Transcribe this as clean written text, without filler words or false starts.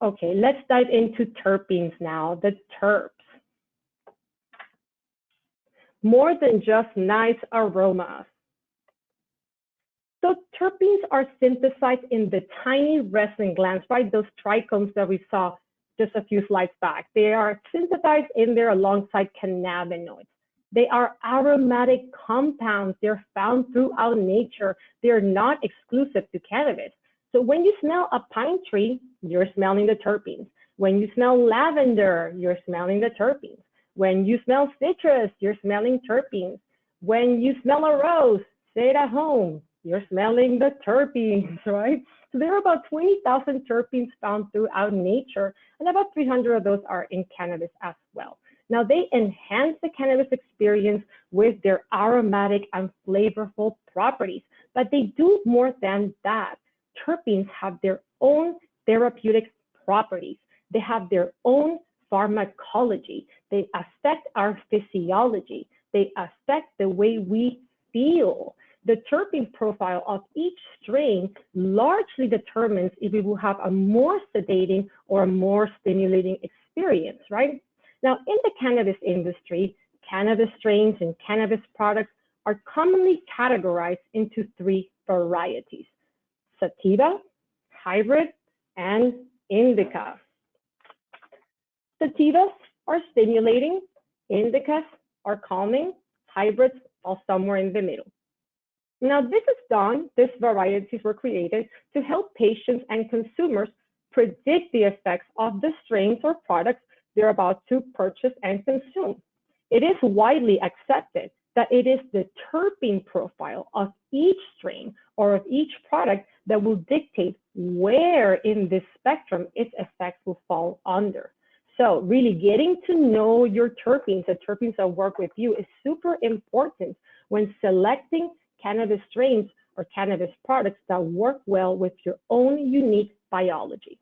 Okay, let's dive into terpenes now, the terps. More than just nice aromas. So terpenes are synthesized in the tiny resin glands, right? Those trichomes that we saw just a few slides back. They are synthesized in there alongside cannabinoids. They are aromatic compounds. They're found throughout nature. They're not exclusive to cannabis. So when you smell a pine tree, you're smelling the terpenes. When you smell lavender, you're smelling the terpenes. When you smell citrus, you're smelling terpenes. When you smell a rose, stay at home, you're smelling the terpenes, right? So there are about 20,000 terpenes found throughout nature, and about 300 of those are in cannabis as well. Now, they enhance the cannabis experience with their aromatic and flavorful properties, but they do more than that. Terpenes have their own therapeutic properties. They have their own pharmacology. They affect our physiology. They affect the way we feel. The terpene profile of each strain largely determines if we will have a more sedating or a more stimulating experience, right? Now, in the cannabis industry, cannabis strains and cannabis products are commonly categorized into 3 varieties: sativa, hybrid, and indica. Sativas are stimulating, indicas are calming, hybrids are somewhere in the middle. Now, these varieties were created to help patients and consumers predict the effects of the strains or products they're about to purchase and consume. It is widely accepted that it is the terpene profile of each strain or of each product that will dictate where in this spectrum its effects will fall under. So really getting to know your terpenes, the terpenes that work with you, is super important when selecting cannabis strains or cannabis products that work well with your own unique biology.